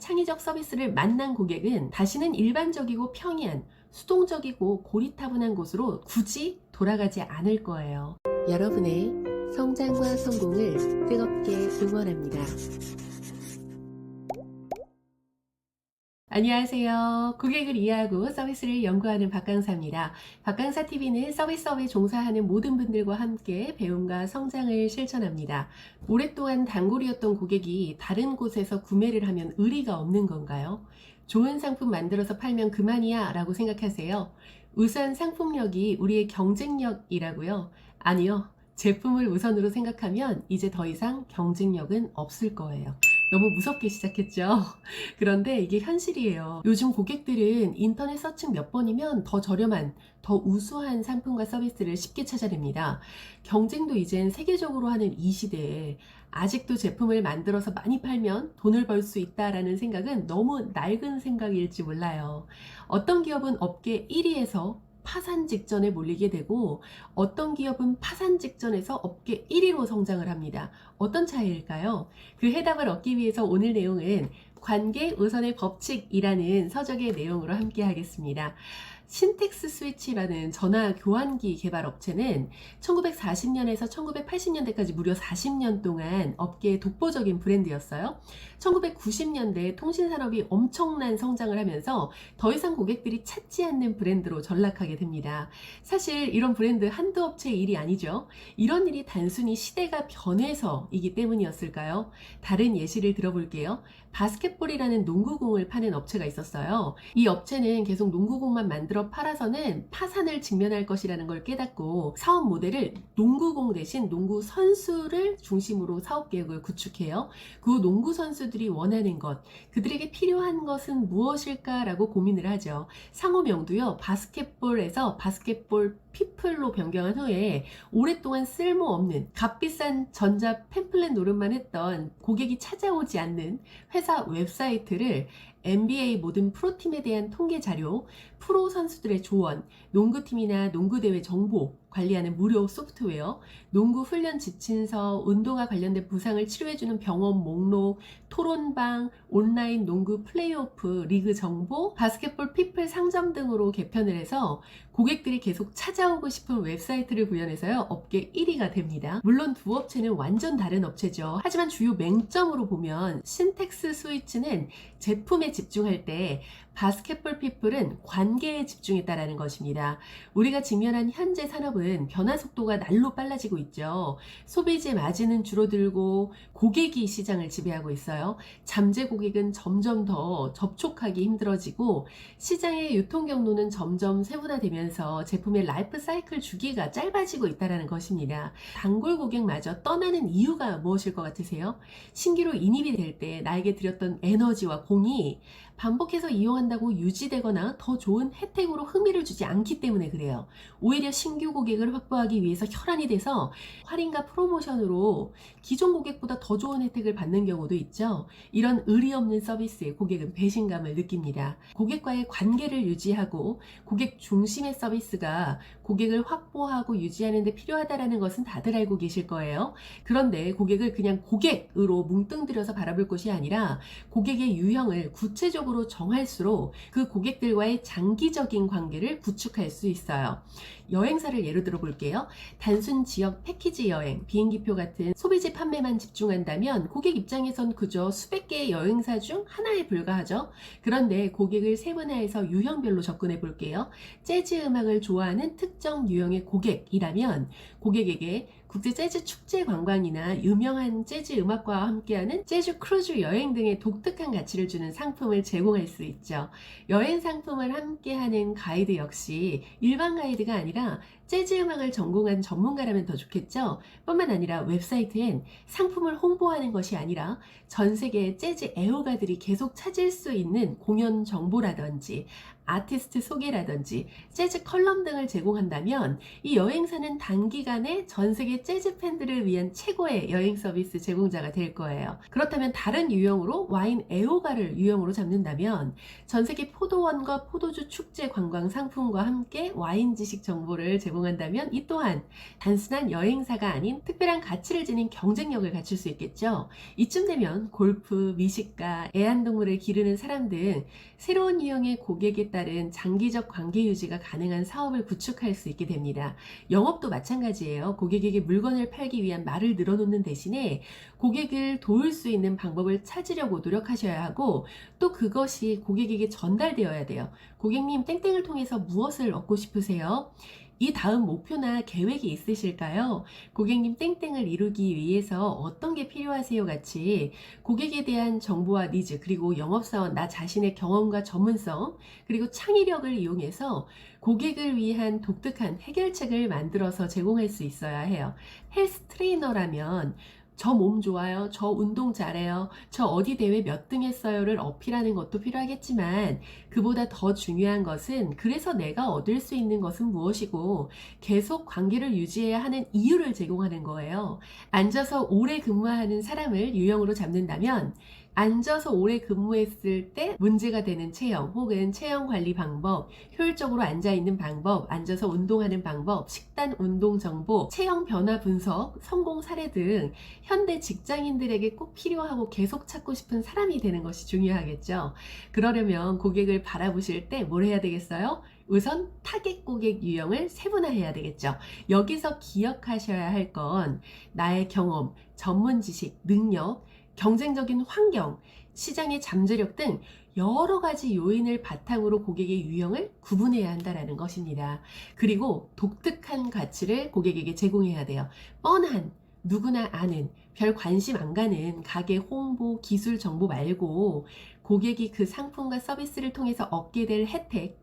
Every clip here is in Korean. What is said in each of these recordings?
창의적 서비스를 만난 고객은 다시는 일반적이고 평이한, 수동적이고 고리타분한 곳으로 굳이 돌아가지 않을 거예요. 여러분의 성장과 성공을 뜨겁게 응원합니다. 안녕하세요. 고객을 이해하고 서비스를 연구하는 박강사입니다. 박강사TV는 서비스업에 종사하는 모든 분들과 함께 배움과 성장을 실천합니다. 오랫동안 단골이었던 고객이 다른 곳에서 구매를 하면 의리가 없는 건가요? 좋은 상품 만들어서 팔면 그만이야 라고 생각하세요. 우수한 상품력이 우리의 경쟁력이라고요? 아니요. 제품을 우선으로 생각하면 이제 더 이상 경쟁력은 없을 거예요. 너무 무섭게 시작했죠? 그런데 이게 현실이에요. 요즘 고객들은 인터넷 서칭 몇 번이면 더 저렴한, 더 우수한 상품과 서비스를 쉽게 찾아냅니다. 경쟁도 이젠 세계적으로 하는 이 시대에 아직도 제품을 만들어서 많이 팔면 돈을 벌 수 있다라는 생각은 너무 낡은 생각일지 몰라요. 어떤 기업은 업계 1위에서 파산 직전에 몰리게 되고 어떤 기업은 파산 직전에서 업계 1위로 성장을 합니다. 어떤 차이일까요? 그 해답을 얻기 위해서 오늘 내용은 관계 우선의 법칙이라는 서적의 내용으로 함께 하겠습니다. 신텍스 스위치라는 전화 교환기 개발 업체는 1940년에서 1980년대까지 무려 40년 동안 업계의 독보적인 브랜드였어요. 1990년대 통신산업이 엄청난 성장을 하면서 더 이상 고객들이 찾지 않는 브랜드로 전락하게 됩니다. 사실 이런 브랜드 한두 업체의 일이 아니죠. 이런 일이 단순히 시대가 변해서이기 때문이었을까요? 다른 예시를 들어볼게요. 바스켓볼이라는 농구공을 파는 업체가 있었어요. 이 업체는 계속 농구공만 만들어 팔아서는 파산을 직면할 것이라는 걸 깨닫고 사업 모델을 농구공 대신 농구 선수를 중심으로 사업 계획을 구축해요. 그 농구 선수들이 원하는 것, 그들에게 필요한 것은 무엇일까라고 고민을 하죠. 상호명도요, 바스켓볼에서 바스켓볼 피플로 변경한 후에 오랫동안 쓸모없는 값비싼 전자 팸플렛 노릇만 했던 고객이 찾아오지 않는 회사 웹사이트를 NBA 모든 프로팀에 대한 통계 자료, 프로 선수들의 조언, 농구팀이나 농구대회 정보 관리하는 무료 소프트웨어, 농구 훈련 지침서, 운동화 관련된 부상을 치료해주는 병원 목록, 토론방, 온라인 농구 플레이오프, 리그 정보, 바스켓볼 피플 상점 등으로 개편을 해서 고객들이 계속 찾아오고 싶은 웹사이트를 구현해서요, 업계 1위가 됩니다. 물론 두 업체는 완전 다른 업체죠. 하지만 주요 맹점으로 보면 신텍스 스위치는 제품에 집중할 때 바스켓볼 피플은 관계에 집중했다라는 것입니다. 우리가 직면한 현재 산업은 변화 속도가 날로 빨라지고 있죠. 소비재 마진은 줄어들고 고객이 시장을 지배하고 있어요. 잠재 고객은 점점 더 접촉하기 힘들어지고 시장의 유통 경로는 점점 세분화되면서 제품의 라이프 사이클 주기가 짧아지고 있다는 것입니다. 단골 고객마저 떠나는 이유가 무엇일 것 같으세요? 신규로 인입이 될 때 나에게 드렸던 에너지와 공이 반복해서 이용한다고 유지되거나 더 좋은 혜택으로 흥미를 주지 않기 때문에 그래요. 오히려 신규 고객을 확보하기 위해서 혈안이 돼서 할인과 프로모션으로 기존 고객보다 더 좋은 혜택을 받는 경우도 있죠. 이런 의리 없는 서비스에 고객은 배신감을 느낍니다. 고객과의 관계를 유지하고 고객 중심의 서비스가 고객을 확보하고 유지하는 데 필요하다는 것은 다들 알고 계실 거예요. 그런데 고객을 그냥 고객으로 뭉뚱그려서 바라볼 것이 아니라 고객의 유형을 구체적으로 정할수록 그 고객들과의 장기적인 관계를 구축할 수 있어요. 여행사를 예로 들어 볼게요. 단순 지역 패키지 여행, 비행기표 같은 소비재 판매만 집중한다면 고객 입장에선 그저 수백 개의 여행사 중 하나에 불과하죠. 그런데 고객을 세분화해서 유형별로 접근해 볼게요. 재즈 음악을 좋아하는 특정 유형의 고객이라면 고객에게 국제 재즈 축제 관광이나 유명한 재즈 음악과와 함께하는 재즈 크루즈 여행 등의 독특한 가치를 주는 상품을 제공할 수 있죠. 여행 상품을 함께하는 가이드 역시 일반 가이드가 아니라 재즈 음악을 전공한 전문가라면 더 좋겠죠. 뿐만 아니라 웹사이트엔 상품을 홍보하는 것이 아니라 전 세계의 재즈 애호가들이 계속 찾을 수 있는 공연 정보라든지 아티스트 소개라든지 재즈 컬럼 등을 제공한다면 이 여행사는 단기간에 전 세계 재즈 팬들을 위한 최고의 여행 서비스 제공자가 될 거예요. 그렇다면 다른 유형으로 와인 애호가를 유형으로 잡는다면 전 세계 포도원과 포도주 축제 관광 상품과 함께 와인 지식 정보를 제공한다면 이 또한 단순한 여행사가 아닌 특별한 가치를 지닌 경쟁력을 갖출 수 있겠죠. 이쯤 되면 골프, 미식가, 애완동물을 기르는 사람 등 새로운 유형의 고객에 따른 장기적 관계 유지가 가능한 사업을 구축할 수 있게 됩니다. 영업도 마찬가지예요. 고객에게 물건을 팔기 위한 말을 늘어놓는 대신에 고객을 도울 수 있는 방법을 찾으려고 노력하셔야 하고 또 그것이 고객에게 전달되어야 돼요. 고객님, 땡땡을 통해서 무엇을 얻고 싶으세요? 이 다음 목표나 계획이 있으실까요? 고객님, 땡땡을 이루기 위해서 어떤 게 필요하세요? 같이 고객에 대한 정보와 니즈, 그리고 영업사원 나 자신의 경험과 전문성, 그리고 창의력을 이용해서 고객을 위한 독특한 해결책을 만들어서 제공할 수 있어야 해요. 헬스 트레이너라면 저 몸 좋아요, 저 운동 잘해요, 저 어디 대회 몇 등 했어요를 어필하는 것도 필요하겠지만 그보다 더 중요한 것은 그래서 내가 얻을 수 있는 것은 무엇이고 계속 관계를 유지해야 하는 이유를 제공하는 거예요. 앉아서 오래 근무하는 사람을 유형으로 잡는다면 앉아서 오래 근무했을 때 문제가 되는 체형 혹은 체형 관리 방법, 효율적으로 앉아있는 방법, 앉아서 운동하는 방법, 식단 운동 정보, 체형 변화 분석, 성공 사례 등 현대 직장인들에게 꼭 필요하고 계속 찾고 싶은 사람이 되는 것이 중요하겠죠. 그러려면 고객을 바라보실 때 뭘 해야 되겠어요? 우선 타겟 고객 유형을 세분화해야 되겠죠. 여기서 기억하셔야 할 건 나의 경험, 전문 지식, 능력, 경쟁적인 환경, 시장의 잠재력 등 여러 가지 요인을 바탕으로 고객의 유형을 구분해야 한다는 것입니다. 그리고 독특한 가치를 고객에게 제공해야 돼요. 뻔한, 누구나 아는, 별 관심 안 가는 가게 홍보, 기술 정보 말고 고객이 그 상품과 서비스를 통해서 얻게 될 혜택,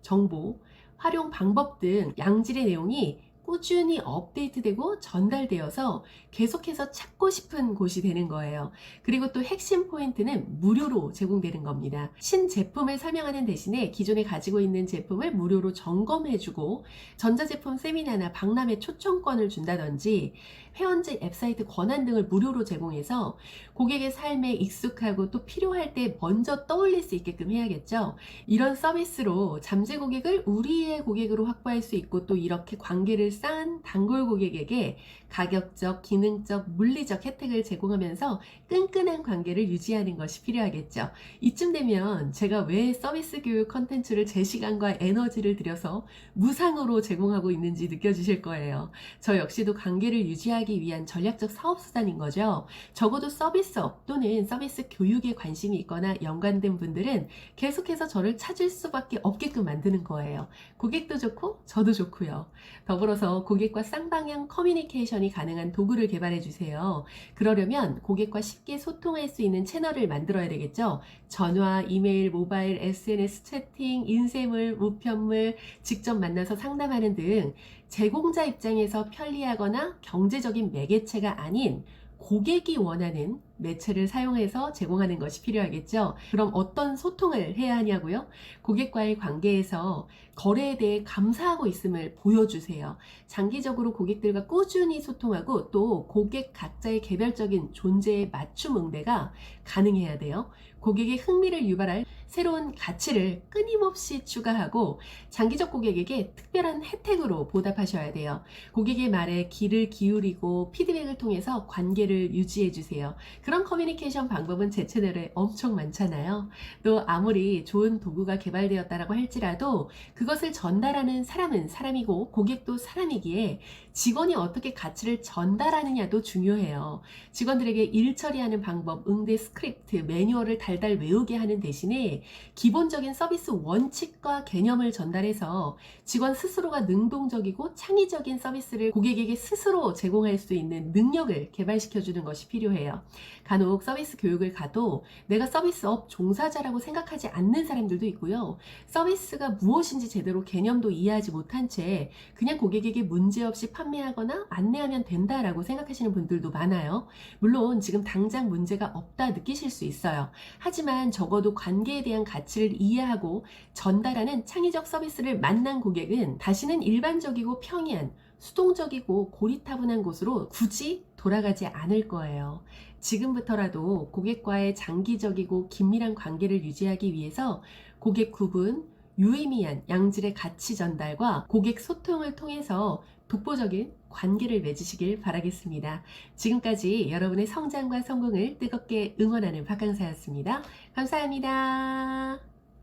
정보, 활용 방법 등 양질의 내용이 꾸준히 업데이트되고 전달되어서 계속해서 찾고 싶은 곳이 되는 거예요. 그리고 또 핵심 포인트는 무료로 제공되는 겁니다. 신제품을 설명하는 대신에 기존에 가지고 있는 제품을 무료로 점검해주고 전자제품 세미나나 박람회 초청권을 준다든지 회원제 앱사이트 권한 등을 무료로 제공해서 고객의 삶에 익숙하고 또 필요할 때 먼저 떠올릴 수 있게끔 해야겠죠. 이런 서비스로 잠재 고객을 우리의 고객으로 확보할 수 있고 또 이렇게 관계를 쌓은 단골 고객에게 가격적, 기능적, 물리적 혜택을 제공하면서 끈끈한 관계를 유지하는 것이 필요하겠죠. 이쯤 되면 제가 왜 서비스 교육 컨텐츠를 제 시간과 에너지를 들여서 무상으로 제공하고 있는지 느껴지실 거예요. 저 역시도 관계를 유지하기 위한 전략적 사업수단인 거죠. 적어도 서비스업 또는 서비스 교육에 관심이 있거나 연관된 분들은 계속해서 저를 찾을 수밖에 없게끔 만드는 거예요. 고객도 좋고 저도 좋고요. 더불어서 고객과 쌍방향 커뮤니케이션이 가능한 도구를 개발해 주세요. 그러려면 고객과 쉽게 소통할 수 있는 채널을 만들어야 되겠죠. 전화, 이메일, 모바일, SNS, 채팅, 인쇄물, 우편물, 직접 만나서 상담하는 등 제공자 입장에서 편리하거나 경제적인 매개체가 아닌 고객이 원하는 매체를 사용해서 제공하는 것이 필요하겠죠. 그럼 어떤 소통을 해야 하냐고요? 고객과의 관계에서 거래에 대해 감사하고 있음을 보여주세요. 장기적으로 고객들과 꾸준히 소통하고 또 고객 각자의 개별적인 존재의 맞춤 응대가 가능해야 돼요. 고객의 흥미를 유발할 새로운 가치를 끊임없이 추가하고 장기적 고객에게 특별한 혜택으로 보답하셔야 돼요. 고객의 말에 귀를 기울이고 피드백을 통해서 관계를 유지해 주세요. 그런 커뮤니케이션 방법은 제 채널에 엄청 많잖아요. 또 아무리 좋은 도구가 개발되었다라고 할지라도 그것을 전달하는 사람은 사람이고 고객도 사람이기에 직원이 어떻게 가치를 전달하느냐도 중요해요. 직원들에게 일 처리하는 방법, 응대 스크립트, 매뉴얼을 달달 외우게 하는 대신에 기본적인 서비스 원칙과 개념을 전달해서 직원 스스로가 능동적이고 창의적인 서비스를 고객에게 스스로 제공할 수 있는 능력을 개발시켜 주는 것이 필요해요. 간혹 서비스 교육을 가도 내가 서비스업 종사자라고 생각하지 않는 사람들도 있고요. 서비스가 무엇인지 제대로 개념도 이해하지 못한 채 그냥 고객에게 문제없이 판매하거나 안내하면 된다라고 생각하시는 분들도 많아요. 물론 지금 당장 문제가 없다 느끼실 수 있어요. 하지만 적어도 관계에 대한 가치를 이해하고 전달하는 창의적 서비스를 만난 고객은 다시는 일반적이고 평이한 수동적이고 고리타분한 곳으로 굳이 돌아가지 않을 거예요. 지금부터라도 고객과의 장기적이고 긴밀한 관계를 유지하기 위해서 고객 구분, 유의미한 양질의 가치 전달과 고객 소통을 통해서 독보적인 관계를 맺으시길 바라겠습니다. 지금까지 여러분의 성장과 성공을 뜨겁게 응원하는 박강사였습니다. 감사합니다.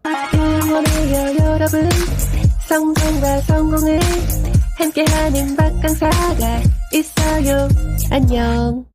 응원해요 여러분, 성공과 성공을 함께하는 박강사가 있어요. 안녕.